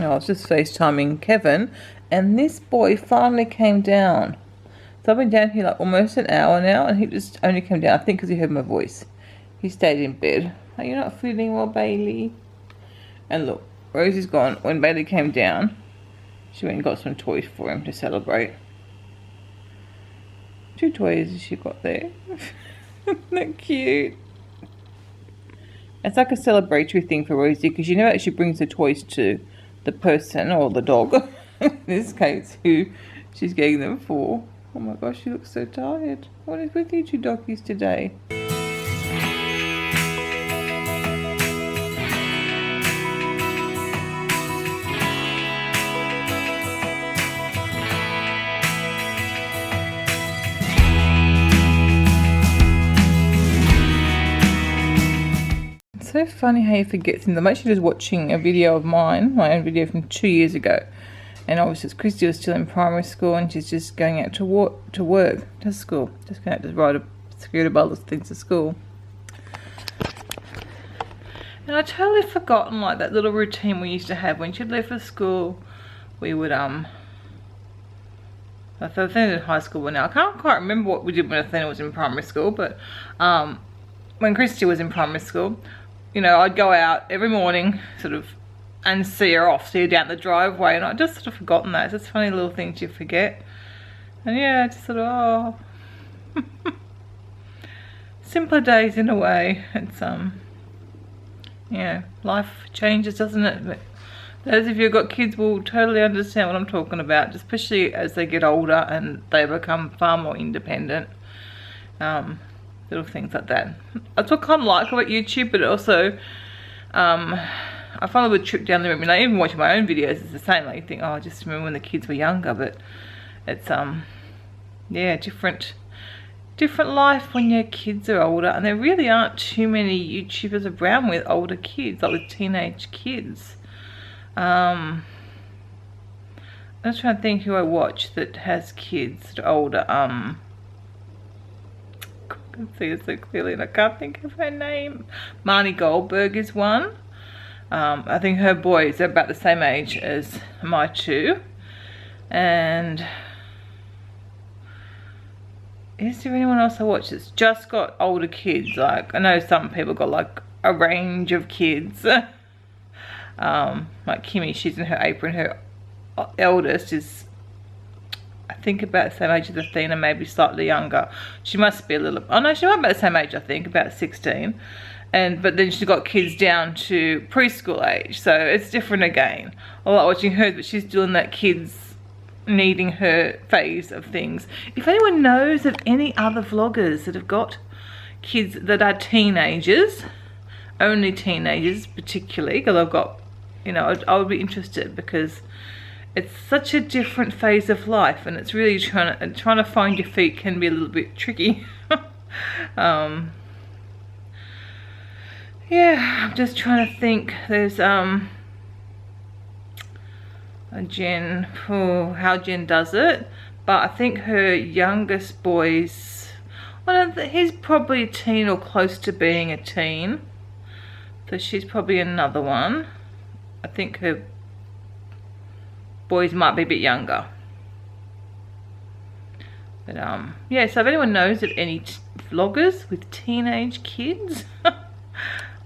I was just FaceTiming Kevin, and this boy finally came down. So I've been down here like almost an hour now, and he just only came down, I think because he heard my voice. He stayed in bed. Are you not feeling well, Bailey? And look, Rosie's gone. When Bailey came down, she went and got some toys for him to celebrate. 2 toys has she got there. Isn't that cute? It's like a celebratory thing for Rosie, because you know that she brings the toys to the person or the dog, in this case, who she's getting them for. Oh my gosh, she looks so tired. What is with you 2 doggies today? It's so funny how you forget things. I'm actually just watching a video of mine, my own video from 2 years ago. And obviously Christy was still in primary school, and she's just going out to school. Just going out to ride a scooter bundle things to school. And I totally forgotten like that little routine we used to have when she'd leave for school. We would I think in high school now. I can't quite remember what we did when Athena was in primary school, but when Christy was in primary school, you know, I'd go out every morning, sort of, and see her down the driveway, and I just sort of forgotten that. It's just funny little things you forget. And yeah, just sort of, simpler days in a way. It's yeah, life changes, doesn't it? But those of you who've got kids will totally understand what I'm talking about, especially as they get older and they become far more independent. Little things like that. That's what I kind of like about YouTube, but also I find a little trip down the memory lane. Even watching my own videos, it's the same. Like you think, oh, I just remember when the kids were younger, but it's yeah, different life when your kids are older, and there really aren't too many YouTubers around with older kids, like with teenage kids. I'm just trying to think who I watch that has kids that are older. I can see it so clearly and I can't think of her name. Marnie Goldberg is one. I think her boys are about the same age as my 2. And is there anyone else I watch that's just got older kids? Like, I know some people got like a range of kids. Like Kimmy, she's in her apron. Her eldest is, I think, about the same age as Athena, maybe slightly younger. She must be a little, oh no, she might be about the same age, I think, about 16. But then she's got kids down to preschool age, so it's different again. I like watching her, but she's doing that kids needing her phase of things. If anyone knows of any other vloggers that have got kids that are teenagers, only teenagers particularly, because I've got, you know, I would be interested, because it's such a different phase of life, and it's really trying to find your feet can be a little bit tricky. Yeah, I'm just trying to think. There's a Jen, how Jen does it, but I think her youngest boy's, well, he's probably a teen or close to being a teen, so she's probably another one. I think her boys might be a bit younger, but yeah, so if anyone knows of any vloggers with teenage kids,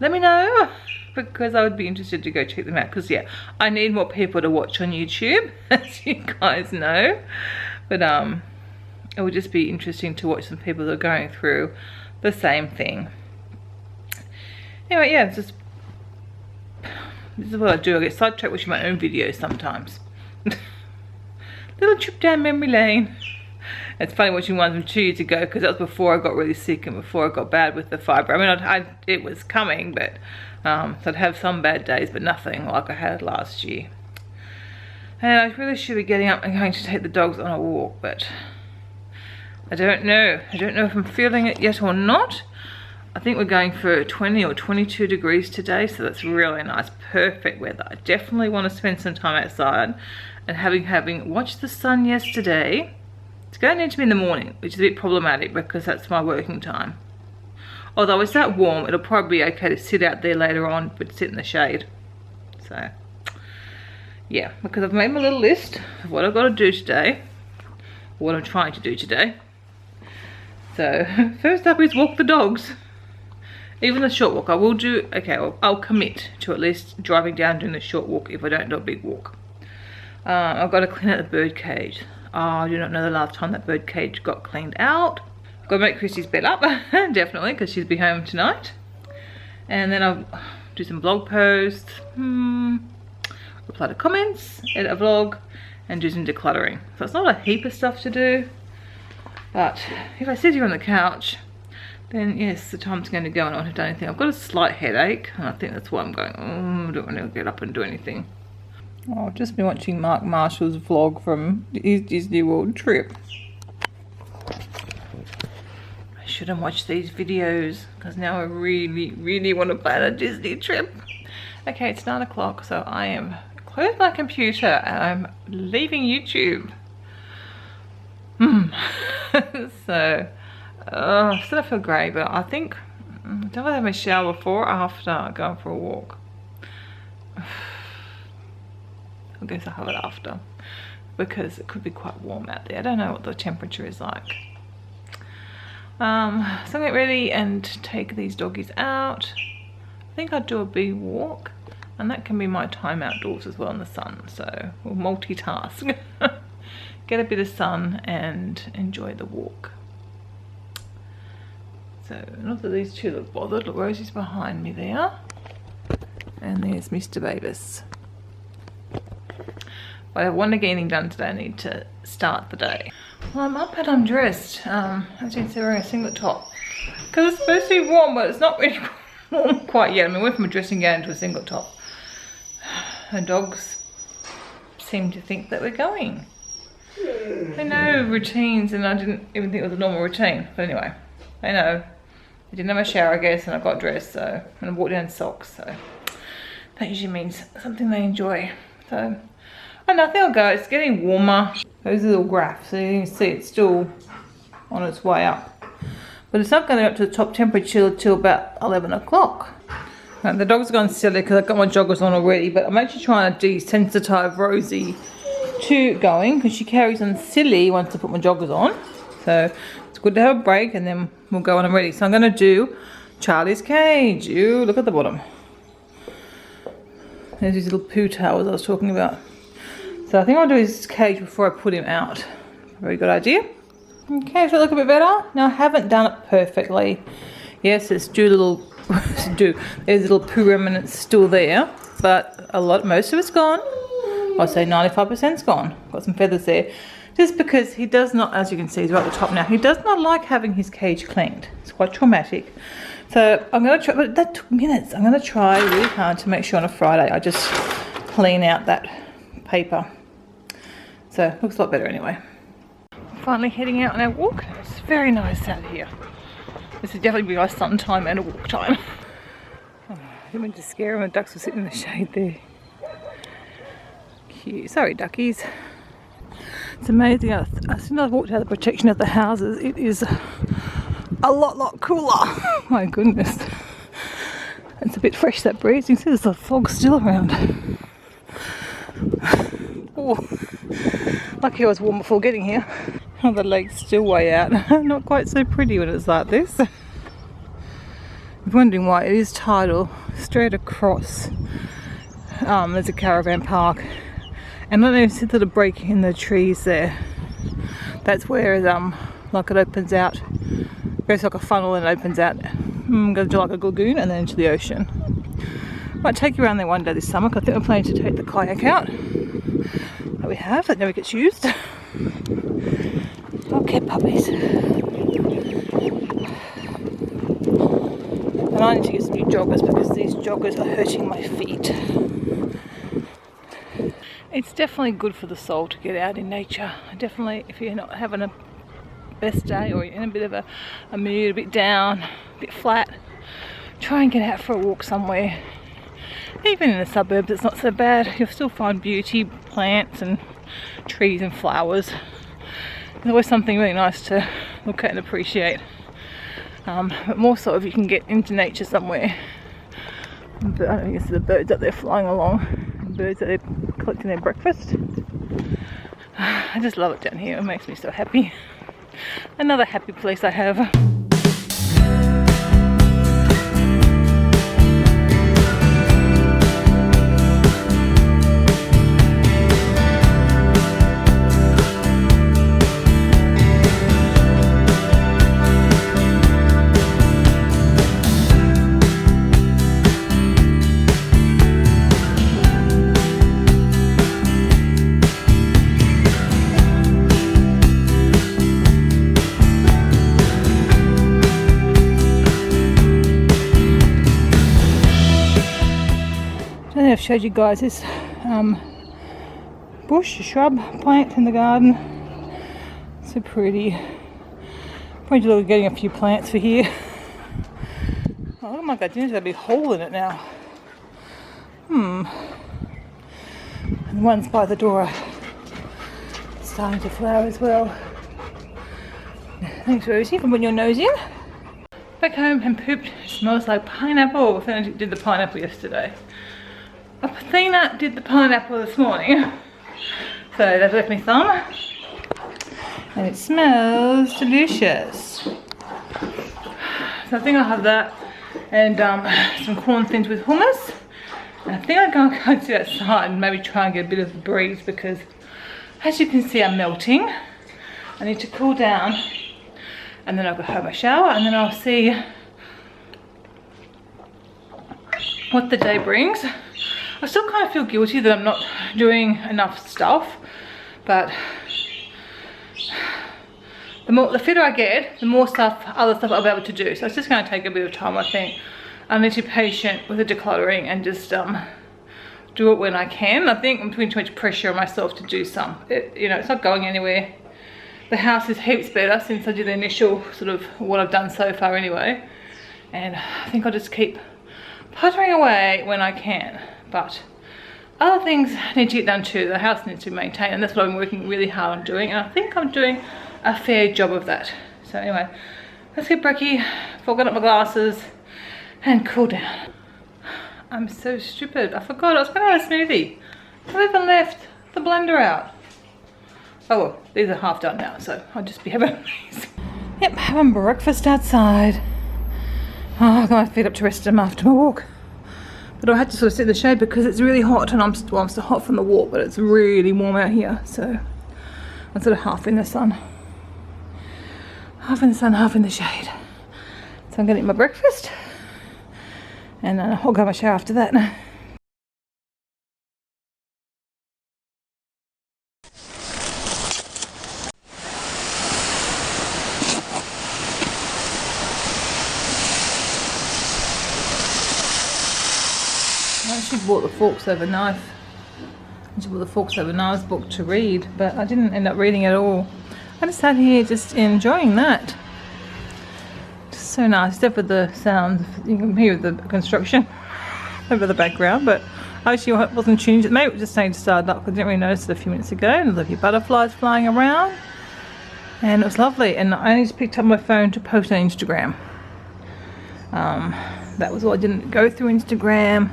let me know, because I would be interested to go check them out, because yeah, I need more people to watch on YouTube, as you guys know. But it would just be interesting to watch some people that are going through the same thing. Anyway, yeah, this is what I do. I get sidetracked watching my own videos sometimes. Little trip down memory lane. It's funny watching ones from 2 years ago, because that was before I got really sick and before I got bad with the fibro. I mean, it was coming, but so I'd have some bad days, but nothing like I had last year. And I really should be getting up and going to take the dogs on a walk, but I don't know. I don't know if I'm feeling it yet or not. I think we're going for 20 or 22 degrees today, so that's really nice, perfect weather. I definitely want to spend some time outside, and having watched the sun yesterday, it's going to need to be in the morning, which is a bit problematic because that's my working time. Although it's that warm, it'll probably be okay to sit out there later on, but sit in the shade. So yeah, because I've made my little list of what I've got to do today, what I'm trying to do today. So first up is walk the dogs. Even the short walk I will do. Okay, I'll commit to at least driving down doing the short walk if I don't do a big walk. I've got to clean out the bird cage. Oh, I do not know the last time that bird cage got cleaned out. I've got to make Chrissy's bed up, definitely, because she'll be home tonight. And then I'll do some blog posts, reply to comments, edit a vlog, and do some decluttering. So it's not a heap of stuff to do, but if I sit here on the couch, then yes, the time's going to go and I won't have done anything. I've got a slight headache, and I think that's why I'm going, I don't want to get up and do anything. Oh, I've just been watching Mark Marshall's vlog from his Disney World trip. I shouldn't watch these videos, because now I really want to plan a Disney trip. Okay, it's 9 o'clock, so I am close my computer and I'm leaving YouTube. So, I still feel great, but I think, I don't know if I have a shower before or after going for a walk. I guess I'll have it after, because it could be quite warm out there. I don't know what the temperature is like. So I'll get ready and take these doggies out. I think I'd do a big walk, and that can be my time outdoors as well in the sun. So we'll multitask. Get a bit of sun and enjoy the walk. So not that these two look bothered. Look, Rosie's behind me there, and there's Mr. Bavis. But I want to get anything done today. I need to start the day. Well, I'm up and I'm dressed. As you can see, wearing a singlet top, because it's supposed to be warm, but it's not really warm quite yet. I mean, we went from a dressing gown to a singlet top. And dogs seem to think that we're going. They know routines, and I didn't even think it was a normal routine. But anyway, I know. I didn't have a shower, I guess, and I got dressed, so, and I walked down socks, so that usually means something they enjoy. So, and I think I'll go. It's getting warmer. Those are little graphs, so you can see it's still on its way up. But it's not going up to the top temperature until about 11 o'clock. The dog's gone silly because I've got my joggers on already, but I'm actually trying to desensitize Rosie to going, because she carries on silly once I put my joggers on. So it's good to have a break, and then we'll go when I'm ready. So I'm going to do Charlie's cage. Ooh, look at the bottom. There's these little poo towels I was talking about. So I think I'll do his cage before I put him out. Very good idea. Okay, does it look a bit better? Now, I haven't done it perfectly. Yes, there's little poo remnants still there, but most of it's gone. I'd say 95%'s gone. Got some feathers there. Just because he does not, as you can see, he's right at the top now, he does not like having his cage cleaned. It's quite traumatic. So I'm going to try, but that took minutes. I'm going to try really hard to make sure on a Friday I just clean out that paper. So it looks a lot better anyway. Finally heading out on our walk. It's very nice out here. This would definitely be our sun time and a walk time. Oh, I didn't mean to scare them. The ducks were sitting in the shade there. Cute. Sorry, duckies. It's amazing. As soon as I walked out of the protection of the houses, it is a lot cooler. My goodness. It's a bit fresh, that breeze. You can see there's a fog still around. Oh, lucky I was warm before getting here. Oh, the lake's still way out. Not quite so pretty when it's like this. If you're wondering why, it is tidal. Straight across, there's a caravan park. And I don't know if it's a break in the trees there. That's where like it opens out. Goes like a funnel and opens out. Goes to like a lagoon and then into the ocean. Might take you around there one day this summer, because I think we're planning to take the kayak out. That we have, that never gets used. Okay, puppies. And I need to get some new joggers, because these joggers are hurting my feet. It's definitely good for the soul to get out in nature. Definitely, if you're not having a best day, or you're in a bit of a mood, a bit down, a bit flat, try and get out for a walk somewhere. Even in the suburbs, it's not so bad. You'll still find beauty, plants and trees and flowers. There's always something really nice to look at and appreciate. But more so if you can get into nature somewhere. But I guess the birds up there flying along, birds that they're collecting their breakfast. I just love it down here. It makes me so happy. Another happy place I have. I've showed you guys this bush, shrub plant in the garden. So pretty. Probably look at getting a few plants for here. Oh my god, there's a big hole in it now. And the ones by the door are starting to flower as well. Thanks, Rosie, for putting your nose in. Back home and pooped. It smells like pineapple. I did the pineapple yesterday. Athena did the pineapple this morning, so they've left me some, and it smells delicious. So I think I'll have that and some corn thins with hummus. And I think I'm going to go outside and maybe try and get a bit of a breeze because, as you can see, I'm melting. I need to cool down, and then I'll go have a shower, and then I'll see what the day brings. I still kind of feel guilty that I'm not doing enough stuff, but the fitter I get, the more other stuff I'll be able to do. So it's just going to take a bit of time, I think. I need to be patient with the decluttering and just do it when I can. I think I'm putting too much pressure on myself to do some. It's not going anywhere. The house is heaps better since I did the initial sort of what I've done so far anyway. And I think I'll just keep puttering away when I can. But other things need to get done too. The house needs to be maintained, and that's what I'm working really hard on doing, and I think I'm doing a fair job of that. So anyway, let's get brekkie, forgot up my glasses, and cool down. I'm so stupid. I forgot I was going to have a smoothie. I even left the blender out. Oh well, these are half done now, so I'll just be having these. Yep, having breakfast outside. Oh, I got my feet up to rest them after my walk. But I had to sort of sit in the shade because it's really hot, and I'm still hot from the walk, but it's really warm out here. So I'm sort of half in the sun. Half in the sun, half in the shade. So I'm going to eat my breakfast, and then I'll go have my shower after that. I actually bought the Forks Over Knife. I bought the Forks Over Knives book to read, but I didn't end up reading it at all. I just sat here just enjoying that. Just so nice, except for the sounds. You can hear the construction over the background, but I actually wasn't tuned. Maybe it was just saying to start up. I didn't really notice it a few minutes ago. And there's a few butterflies flying around, and it was lovely. And I only just picked up my phone to post on Instagram. That was all. I didn't go through Instagram.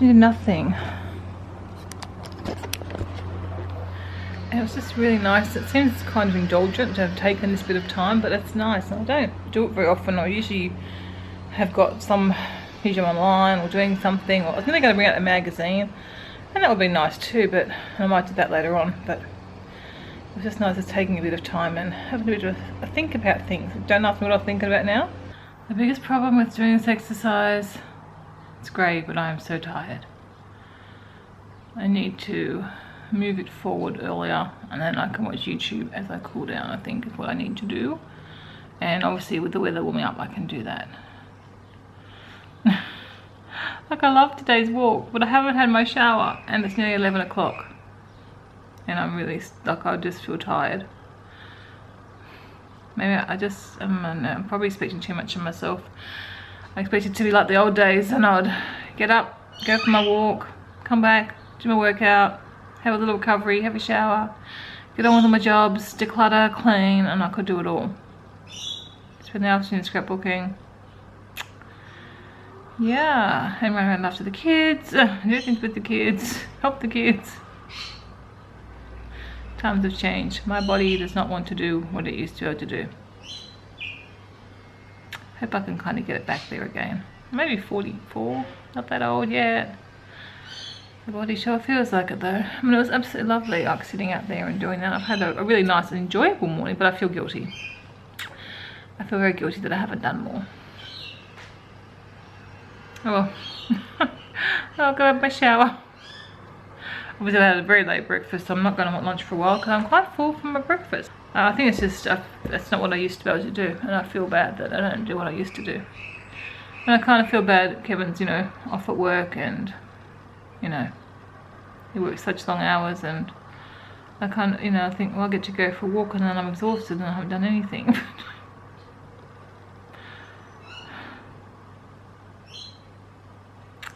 Did nothing. And it was just really nice. It seems kind of indulgent to have taken this bit of time, but it's nice. And I don't do it very often. I usually have got some video online or doing something, or I was going to bring out a magazine, and that would be nice too, but I might do that later on. But it was just nice just taking a bit of time and having a bit of a think about things. Don't ask me what I'm thinking about now. The biggest problem with doing this exercise, it's great, but I am so tired. I need to move it forward earlier, and then I can watch YouTube as I cool down, I think is what I need to do. And obviously with the weather warming up, I can do that. Like, I love today's walk, but I haven't had my shower, and it's nearly 11 o'clock. And I'm really, like, I just feel tired. Maybe I'm probably expecting too much of myself. I expect it to be like the old days, and I'd get up, go for my walk, come back, do my workout, have a little recovery, have a shower, get on with all my jobs, declutter, clean, and I could do it all. Spend the afternoon scrapbooking. yeah, and run around after the kids, do things with the kids, help the kids. Times have changed. My body does not want to do what it used to be able to do. Hope I can kind of get it back there again. Maybe 44, not that old yet. The body sure feels like it though. I mean, it was absolutely lovely, like sitting out there and doing that. I've had a really nice and enjoyable morning, but I feel guilty. I feel very guilty that I haven't done more. Oh well. I'll go have my shower. Obviously I had a very late breakfast, so I'm not going to want lunch for a while because I'm quite full from my breakfast. I think it's just, that's not what I used to be able to do, and I feel bad that I don't do what I used to do. And I kind of feel bad that Kevin's, you know, off at work and, you know, he works such long hours, and I kind of, you know, I think, well, I get to go for a walk and then I'm exhausted and I haven't done anything.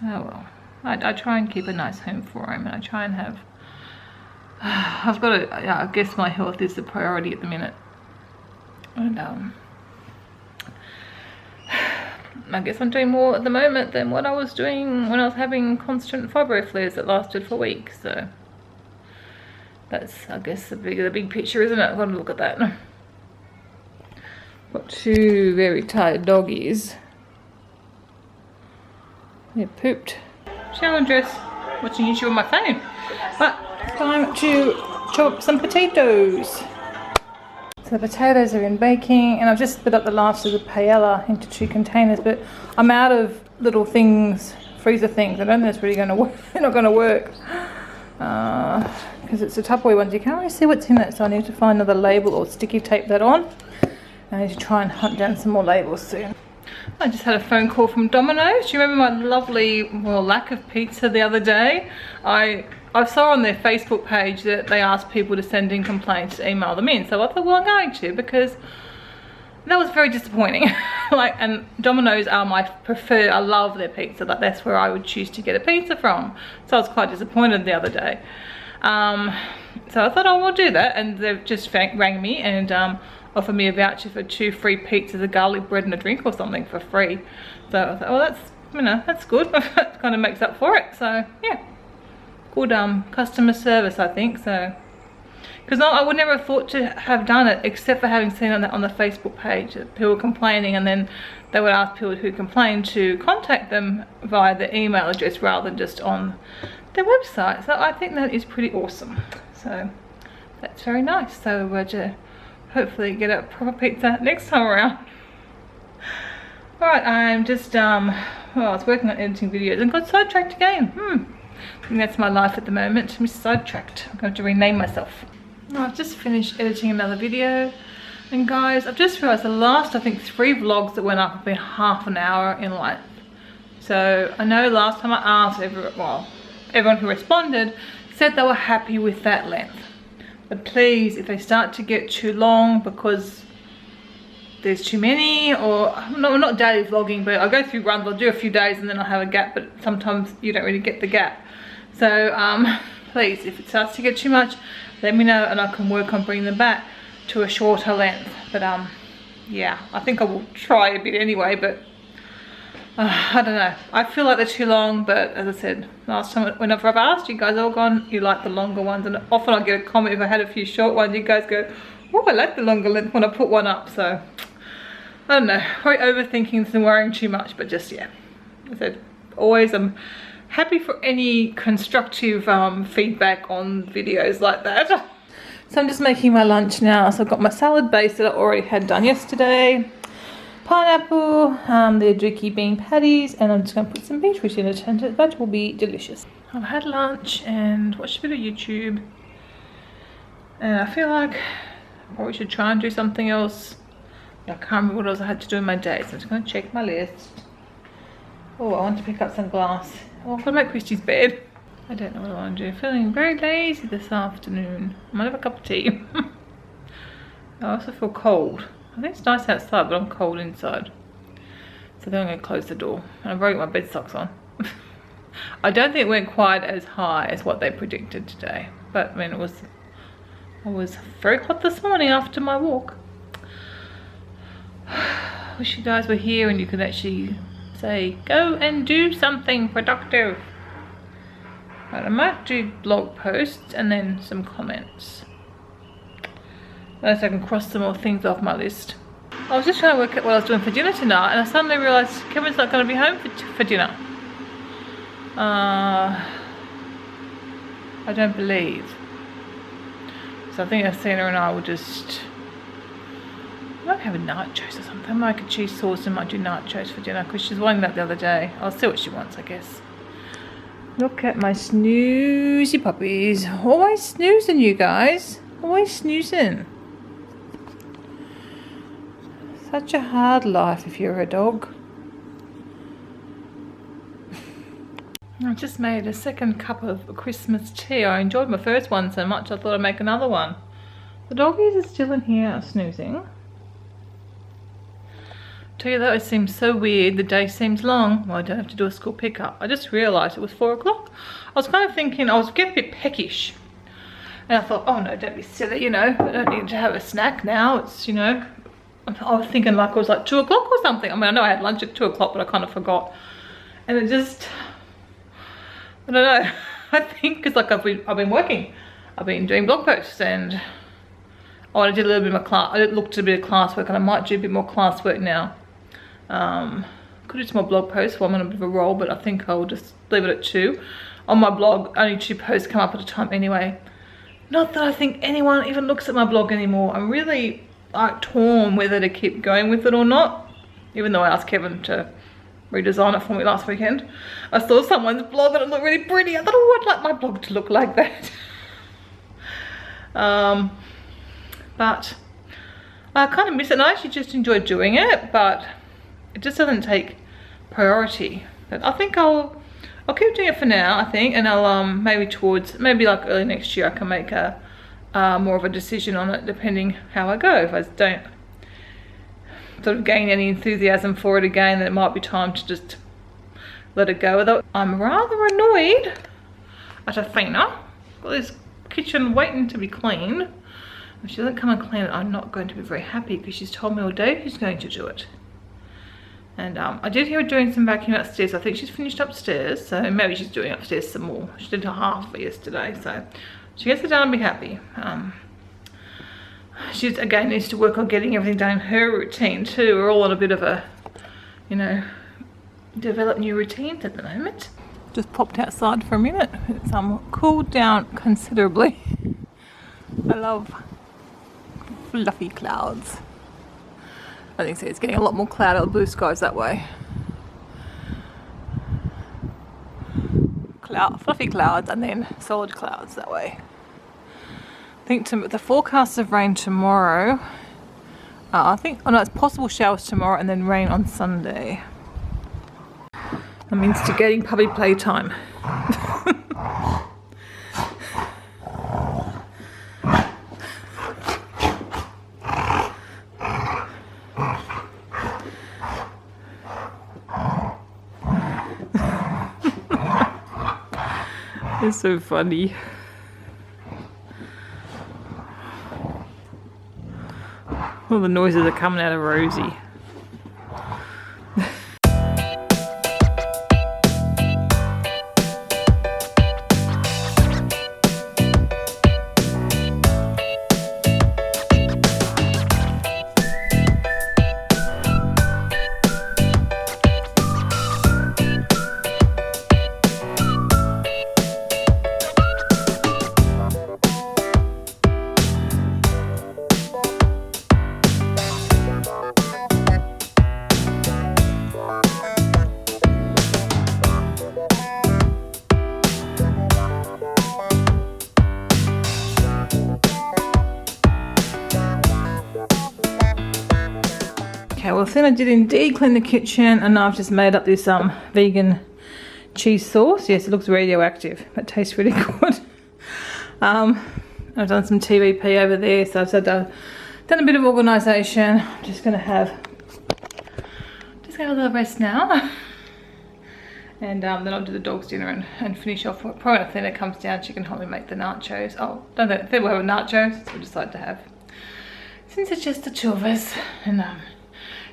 Oh well, I try and keep a nice home for him, and I try and have, I've got to, yeah, I guess my health is the priority at the minute, and I guess I'm doing more at the moment than what I was doing when I was having constant fibro flares that lasted for weeks. So that's, I guess, the big picture, isn't it? I've got to look at that. Got two very tired doggies. They pooped. Shower and dress. Watching YouTube on my phone. But time to chop up some potatoes. So the potatoes are in baking, and I've just split up the last of the paella into 2 containers, but I'm out of little things, freezer things. I don't think it's really going to work. They're not going to work because it's the Tupperware ones. You can't really see what's in it, so I need to find another label or sticky tape that on. I need to try and hunt down some more labels soon. I just had a phone call from Domino's. Do you remember my lovely, well, lack of pizza the other day? I saw on their Facebook page that they asked people to send in complaints to email them in. So I thought, well, I'm going to, because that was very disappointing. Like, and Domino's are my preferred, I love their pizza. Like, that's where I would choose to get a pizza from. So I was quite disappointed the other day. So I thought, oh, we'll do that. And they've just rang me and offered me a voucher for 2 free pizzas, a garlic bread and a drink or something for free. So I thought, well, that's, you know, that's good. That kind of makes up for it. So yeah, good customer service, I think. So, because I would never have thought to have done it except for having seen on the Facebook page that people were complaining, and then they would ask people who complained to contact them via the email address rather than just on their website. So I think that is pretty awesome. So that's very nice. So we're to hopefully get a proper pizza next time around. Alright, I'm just well, I was working on editing videos and got sidetracked again. I think that's my life at the moment. I'm sidetracked. I'm going to rename myself. Oh, I've just finished editing another video, and guys, I've just realised the last, I think, 3 vlogs that went up have been half an hour in length. So I know last time I asked everyone who responded said they were happy with that length. But please, if they start to get too long because there's too many, or not daily vlogging, but I'll go through runs, I'll do a few days and then I'll have a gap, but sometimes you don't really get the gap. So please, if it starts to get too much, let me know and I can work on bringing them back to a shorter length. But yeah, I think I will try a bit anyway, but I don't know. I feel like they're too long, but as I said, last time, whenever I've asked, you guys all gone, you like the longer ones, and often I get a comment if I had a few short ones, you guys go, oh, I like the longer length when I put one up. So I don't know, probably overthinking this and worrying too much, but just, yeah, as I said, always I'm happy for any constructive feedback on videos like that. So I'm just making my lunch now. So I've got my salad base that I already had done yesterday, pineapple, the adzuki bean patties, and I'm just going to put some beetroot in it, and that will be delicious. I've had lunch and watched a bit of YouTube, and I feel like I probably should try and do something else. I can't remember what else I had to do in my day, so I'm just going to check my list. Oh, I want to pick up some glass. Oh, I've got to make Christy's bed. I don't know what I want to do. Feeling very lazy this afternoon. I might have a cup of tea. I also feel cold. I think it's nice outside, but I'm cold inside. So then I'm going to close the door. And I've already got my bed socks on. I don't think it went quite as high as what they predicted today. But I mean, it was very hot this morning after my walk. Wish you guys were here and you could actually say go and do something productive. Right, I might do blog posts and then some comments. Unless I can cross some more things off my list. I was just trying to work out what I was doing for dinner tonight, and I suddenly realised Kevin's not going to be home for dinner. I don't believe. So I think Athena and I will just... I might have a nachos or something. I might make a cheese sauce and might do nachos for dinner, because she's wanting that the other day. I'll see what she wants, I guess. Look at my snoozy puppies. Always snoozing, you guys. Always snoozing. Such a hard life if you're a dog. I just made a second cup of Christmas tea. I enjoyed my first one so much I thought I'd make another one. The doggies are still in here snoozing. Tell you that it seems so weird. The day seems long. Well, I don't have to do a school pickup. I just realised it was 4 o'clock. I was kind of thinking, I was getting a bit peckish. And I thought, oh no, don't be silly, you know. I don't need to have a snack now. It's, you know, I was thinking like it was like 2 o'clock or something. I mean, I know I had lunch at 2 o'clock, but I kind of forgot. And it just, I don't know. I think because like I've been working. I've been doing blog posts, and I did a little bit of my class. I looked at a bit of classwork, and I might do a bit more classwork now. Could do some more blog posts while I'm on a bit of a roll, but I think I'll just leave it at 2. On my blog, only 2 posts come up at a time anyway. Not that I think anyone even looks at my blog anymore. I'm really like torn whether to keep going with it or not, even though I asked Kevin to redesign it for me last weekend. I saw someone's blog and it looked really pretty. I thought, oh, I'd like my blog to look like that. But I kind of miss it, and I actually just enjoy doing it, but it just doesn't take priority. But I think I'll keep doing it for now, I think, and I'll maybe like early next year I can make a more of a decision on it, depending how I go. If I don't sort of gain any enthusiasm for it again, then it might be time to just let it go. Although I'm rather annoyed at Athena. Got this kitchen waiting to be cleaned. If she doesn't come and clean it, I'm not going to be very happy, because she's told me all day she's going to do it. And I did hear her doing some vacuum upstairs. I think she's finished upstairs, so maybe she's doing upstairs some more. She did half of it yesterday, so she gets it done and be happy. She again needs to work on getting everything done in her routine too. We're all on a bit of a, you know, develop new routines at the moment. Just popped outside for a minute. It's cooled down considerably. I love fluffy clouds. I think so. It's getting a lot more cloudy, blue skies that way. Fluffy clouds and then solid clouds that way. I think the forecast of rain tomorrow. I think, oh no, it's possible showers tomorrow and then rain on Sunday. That means to getting puppy playtime. It's so funny. All the noises are coming out of Rosie. Okay, well then I did indeed clean the kitchen, and I've just made up this vegan cheese sauce. Yes, it looks radioactive, but it tastes really good. I've done some TVP over there, so I've done a bit of organisation. I'm just gonna have a little rest now. And then I'll do the dog's dinner and finish off. Probably when Athena comes down, she can help me make the nachos. Oh, don't think we'll have a nachos, so we decided to have, since it's just the 2 of us. And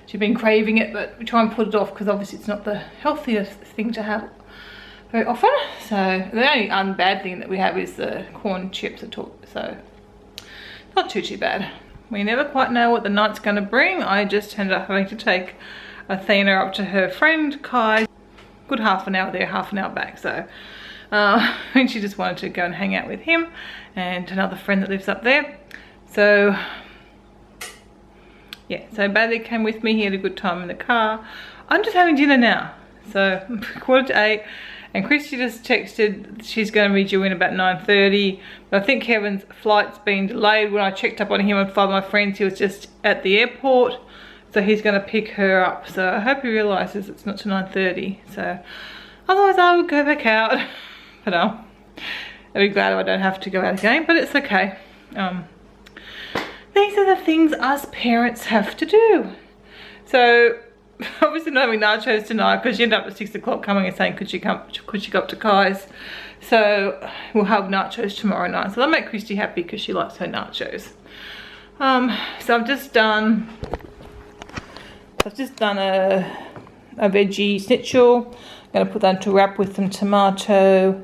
she's been craving it, but we try and put it off because obviously it's not the healthiest thing to have very often. So the only bad thing that we have is the corn chips, so not too bad. We never quite know what the night's going to bring. I just ended up having to take Athena up to her friend Kai. Good half an hour there, half an hour back. So and she just wanted to go and hang out with him and another friend that lives up there. So yeah, so Bailey came with me. He had a good time in the car. I'm just having dinner now. So 7:45, and Christy just texted she's going to be due in about 9:30. But I think Kevin's flight's been delayed. When I checked up on him and find my friends, he was just at the airport. So he's going to pick her up. So I hope he realises it's not to 9:30. So otherwise I would go back out. But I'll be glad I don't have to go out again. But it's okay. These are the things us parents have to do. So obviously not having nachos tonight because she ended up at 6 o'clock coming and saying could she go up to Kai's. So we'll have nachos tomorrow night. So that'll make Christy happy because she likes her nachos. So I've just done a veggie schnitzel. I'm going to put that into wrap with some tomato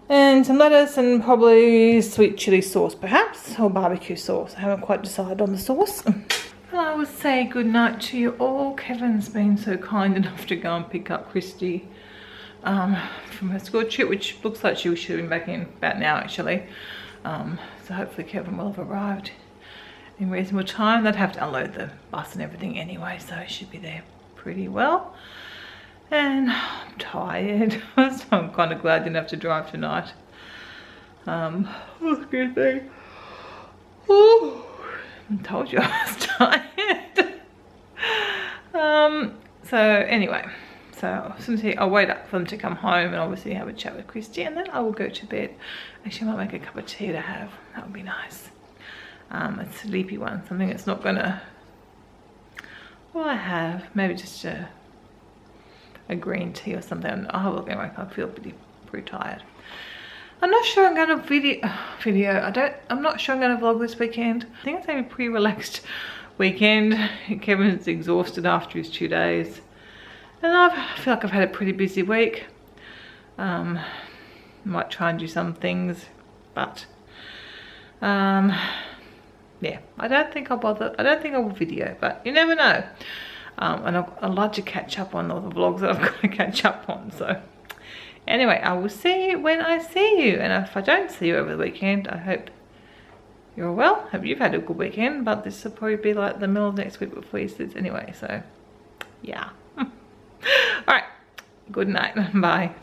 and some lettuce and probably sweet chili sauce perhaps, or barbecue sauce. I haven't quite decided on the sauce. Well, I will say good night to you all. Kevin's been so kind enough to go and pick up Christy from her school trip, which looks like she should have been back in about now actually. So hopefully Kevin will have arrived in reasonable time. They'd have to unload the bus and everything anyway, so he should be there pretty well. And I'm tired, so I'm kind of glad I didn't have to drive tonight. Excuse me. Ooh, I told you I was tired. So anyway, so I'll wait up for them to come home and obviously have a chat with Christy, and then I will go to bed. Actually, I might make a cup of tea to have. That would be nice. A sleepy one, something that's not gonna. What I have, maybe just a green tea or something. I'll have a look anyway. I feel pretty tired. I'm not sure I'm going to I'm not sure I'm going to vlog this weekend. I think it's going to be a pretty relaxed weekend. Kevin's exhausted after his 2 days. And I feel like I've had a pretty busy week. Might try and do some things, but yeah, I don't think I'll bother. I don't think I will video, but you never know. And I'd like to catch up on all the vlogs that I've got to catch up on. So anyway, I will see you when I see you. And if I don't see you over the weekend, I hope you're well. Hope you've had a good weekend. But this will probably be like the middle of next week before Easter anyway. So yeah. All right. Good night. Bye.